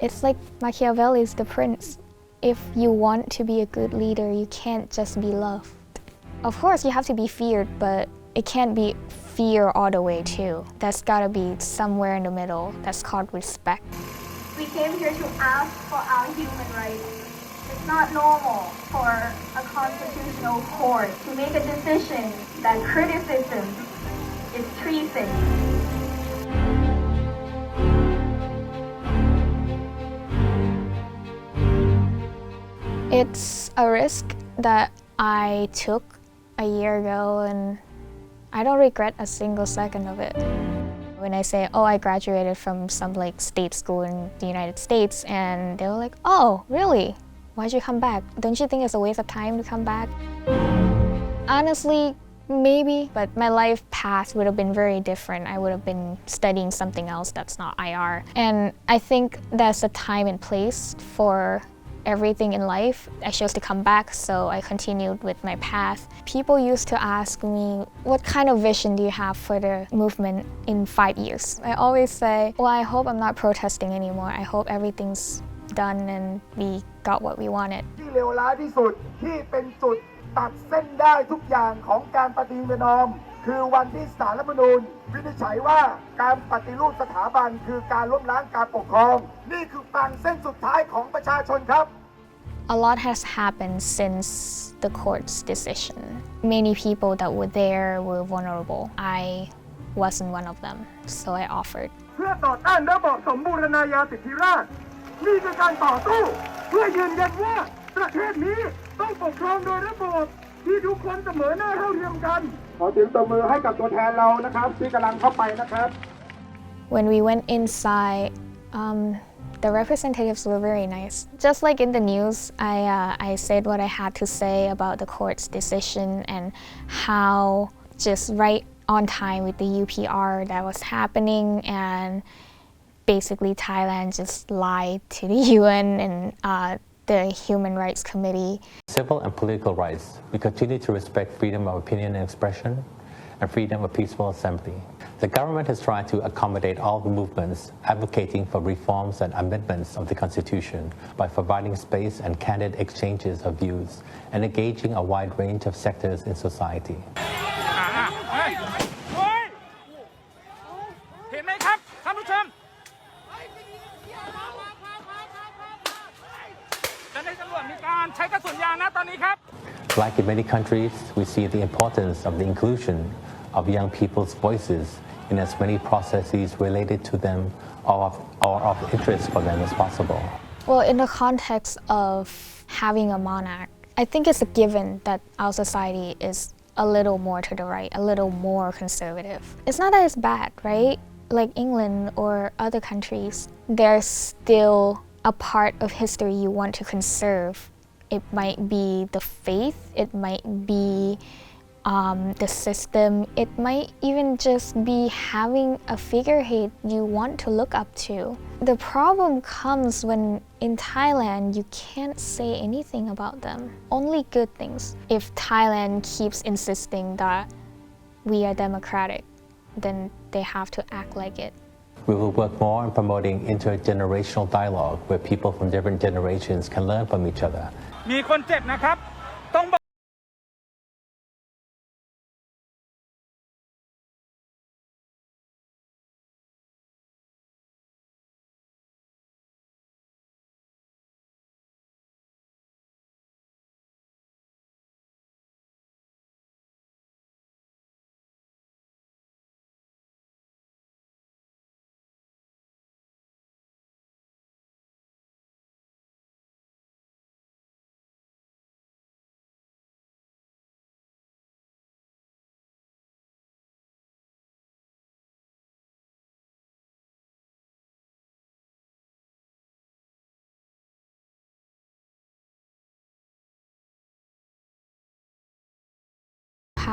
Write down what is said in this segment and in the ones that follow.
It's like Machiavelli's The Prince. If you want to be a good leader, you can't just be loved. Of course, you have to be feared, but it can't be fear all the way too. That's gotta be somewhere in the middle. That's called respect. We came here to ask for our human rights. It's not normal for a constitutional court to make a decision that criticism is treason. It's a risk that I took a year ago, and I don't regret a single second of it. When I say, oh, I graduated from some state school in the United States, and they were like, oh, really? Why'd you come back? Don't you think it's a waste of time to come back? Honestly, maybe, but my life path would have been very different. I would have been studying something else that's not IR. And I think there's a time and place for everything in life. I chose to come back, so I continued with my path. People used to ask me, what kind of vision do you have for the movement in 5 years? I always say, well, I hope I'm not protesting anymore. I hope everything's done and we got what we wanted. ที่เลวร้ายที่สุดที่เป็นจุดตัดเส้นได้ทุกอย่างของการปฏิรูปคือวันที่ศาลรัฐธรรมนูญวินิจฉัยว่าการปฏิรูปสถาบันคือการล้มล้างการปกครองนี่คือฝั่งเส้นสุดท้ายของประชาชนครับ A lot has happened since the court's decision. Many people that were there were vulnerable. I wasn't one of them, so I offered. เพื่อต่อต้านระบอบสมบูรณาญาสิทธิราชย์นี่คือการต่อสู้เพื่อยืนยันว่าประเทศนี้ต้องปกครองโดยระบอบที่ทุกคนเสมอหน้าเท่าเทียมกันขอเสียงตบมือให้กับตัวแทนเรานะครับที่กำลังเข้าไปนะครับ When we went inside, the representatives were very nice. Just like in the news, I said what I had to say about the court's decision and how just right on time with the UPR that was happening, and basically Thailand just lied to the UN and the Human Rights Committee. Civil and political rights. We continue to respect freedom of opinion and expression and freedom of peaceful assembly. The government has tried to accommodate all the movements advocating for reforms and amendments of the Constitution by providing space and candid exchanges of views and engaging a wide range of sectors in society. เห็นไหมครับท่านผู้ชมจะได้ตำรวจมีการใช้กระสุนยางนะตอนนี้ครับ Like in many countries, we see the importance of the inclusion of young people's voices in as many processes related to them or of interest for them as possible. Well, in the context of having a monarch, I think it's a given that our society is a little more to the right, a little more conservative. It's not that it's bad, right? Like England or other countries, there's still a part of history you want to conserve. It might be the faith, it might be the system, it might even just be having a figurehead you want to look up to. The problem comes when in Thailand you can't say anything about them, only good things. If Thailand keeps insisting that we are democratic, then they have to act like it. We will work more on promoting intergenerational dialogue where people from different generations can learn from each other. มีคนเจ็บนะครับต้องบอก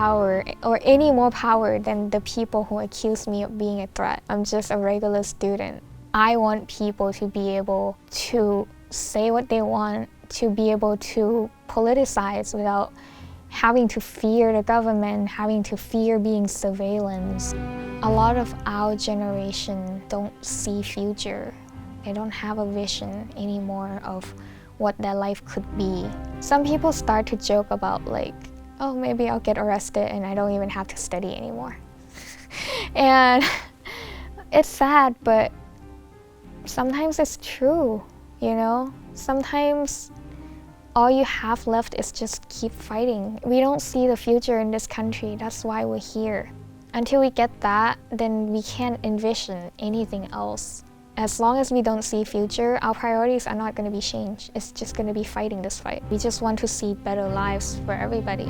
power or any more power than the people who accuse me of being a threat. I'm just a regular student. I want people to be able to say what they want, to be able to politicize without having to fear the government, having to fear being surveillance. A lot of our generation don't see future They don't have a vision anymore of what their life could be. Some people start to joke about like, oh, maybe I'll get arrested and I don't even have to study anymore. And it's sad, but sometimes it's true, you know? Sometimes all you have left is just keep fighting. We don't see the future in this country. That's why we're here. Until we get that, then we can't envision anything else. As long as we don't see future, our priorities are not going to be changed. It's just going to be fighting this fight. We just want to see better lives for everybody.